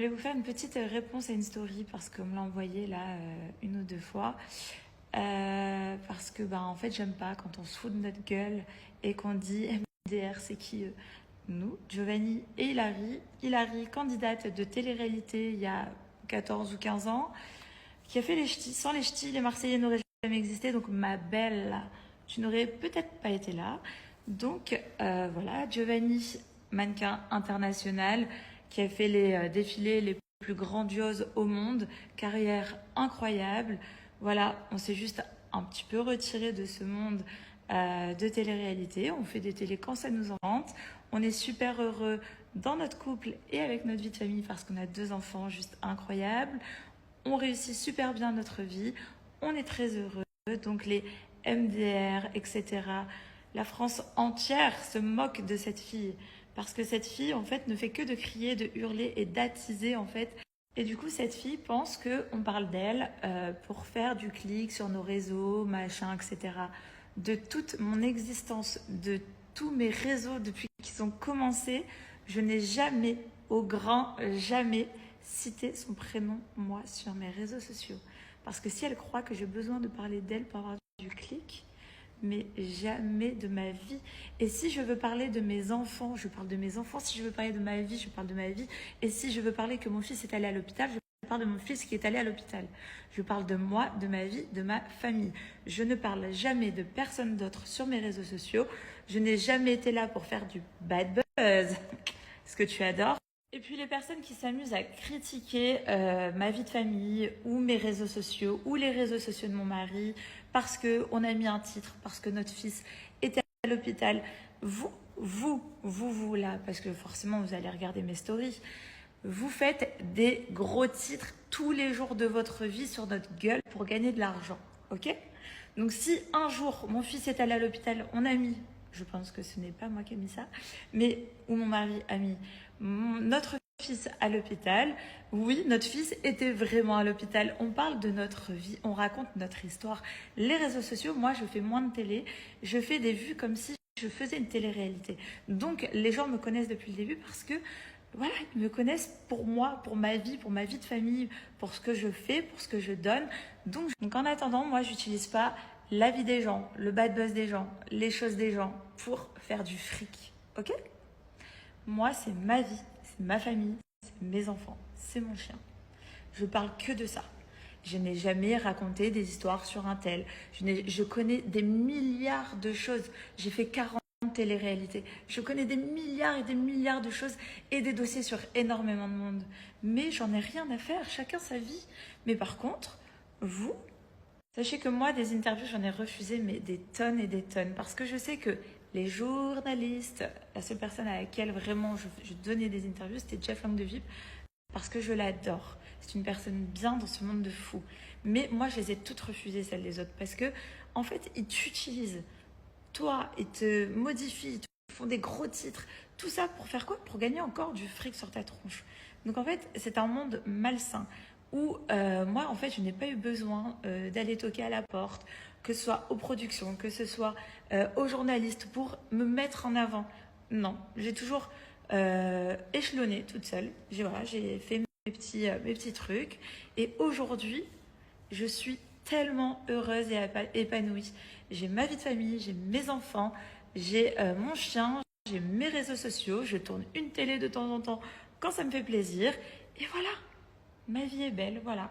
voulais vous faire une petite réponse à une story parce qu'on me l'a envoyé là une ou deux fois. Parce que en fait j'aime pas quand on se fout de notre gueule et qu'on dit MDR c'est qui nous, Giovanni et Hilary. Hilary, candidate de télé-réalité il y a 14 ou 15 ans, qui a fait les ch'tis. Sans les ch'tis, les Marseillais n'auraient jamais existé. Donc ma belle, tu n'aurais peut-être pas été là. Donc voilà, Giovanni, mannequin international, qui a fait les défilés les plus grandioses au monde, carrière incroyable. Voilà, on s'est juste un petit peu retiré de ce monde de télé-réalité. On fait des télés quand ça nous en tente. On est super heureux dans notre couple et avec notre vie de famille parce qu'on a 2 enfants juste incroyables. On réussit super bien notre vie. On est très heureux. Donc les MDR, etc. La France entière se moque de cette fille parce que cette fille en fait ne fait que de crier, de hurler et d'attiser en fait. Et du coup cette fille pense qu'on parle d'elle pour faire du clic sur nos réseaux, machin, etc. De toute mon existence, de tous mes réseaux depuis qu'ils ont commencé, je n'ai jamais, au grand jamais, cité son prénom moi sur mes réseaux sociaux. Parce que si elle croit que j'ai besoin de parler d'elle pour avoir du clic, mais jamais de ma vie. Et si je veux parler de mes enfants, je parle de mes enfants. Si je veux parler de ma vie, je parle de ma vie. Et si je veux parler que mon fils est allé à l'hôpital, je parle de mon fils qui est allé à l'hôpital. Je parle de moi, de ma vie, de ma famille. Je ne parle jamais de personne d'autre sur mes réseaux sociaux. Je n'ai jamais été là pour faire du bad buzz, ce que tu adores. Et puis les personnes qui s'amusent à critiquer ma vie de famille ou mes réseaux sociaux ou les réseaux sociaux de mon mari parce qu'on a mis un titre, parce que notre fils était à l'hôpital. Vous là, parce que forcément vous allez regarder mes stories, vous faites des gros titres tous les jours de votre vie sur notre gueule pour gagner de l'argent, ok? Donc si un jour mon fils est allé à l'hôpital, on a mis... Je pense que ce n'est pas moi qui ai mis ça, mais où mon mari a mis notre fils à l'hôpital. Oui, notre fils était vraiment à l'hôpital. On parle de notre vie, on raconte notre histoire. Les réseaux sociaux, moi, je fais moins de télé. Je fais des vues comme si je faisais une télé-réalité. Donc, les gens me connaissent depuis le début parce que, voilà, ils me connaissent pour moi, pour ma vie de famille, pour ce que je fais, pour ce que je donne. Donc en attendant, moi, j'utilise pas la vie des gens, le bad buzz des gens, les choses des gens pour faire du fric, ok? Moi, c'est ma vie, c'est ma famille, c'est mes enfants, c'est mon chien. Je parle que de ça. Je n'ai jamais raconté des histoires sur un tel. Je connais des milliards de choses. J'ai fait 40 télé-réalités. Je connais des milliards et des milliards de choses et des dossiers sur énormément de monde. Mais j'en ai rien à faire, chacun sa vie. Mais par contre, vous... Sachez que moi, des interviews, j'en ai refusé mais des tonnes et des tonnes parce que je sais que les journalistes, la seule personne à laquelle vraiment je donnais des interviews, c'était Jeff Lang de VIP parce que je l'adore. C'est une personne bien dans ce monde de fous. Mais moi, je les ai toutes refusées, celles des autres, parce que en fait, ils t'utilisent. Toi, ils te modifient, ils te font des gros titres. Tout ça pour faire quoi? Pour gagner encore du fric sur ta tronche. Donc en fait, c'est un monde malsain où moi, en fait, je n'ai pas eu besoin d'aller toquer à la porte, que ce soit aux productions, que ce soit aux journalistes, pour me mettre en avant. Non, j'ai toujours échelonné toute seule. J'ai fait mes petits trucs. Et aujourd'hui, je suis tellement heureuse et épanouie. J'ai ma vie de famille, j'ai mes enfants, j'ai mon chien, j'ai mes réseaux sociaux, je tourne une télé de temps en temps quand ça me fait plaisir. Et voilà. Ma vie est belle, voilà.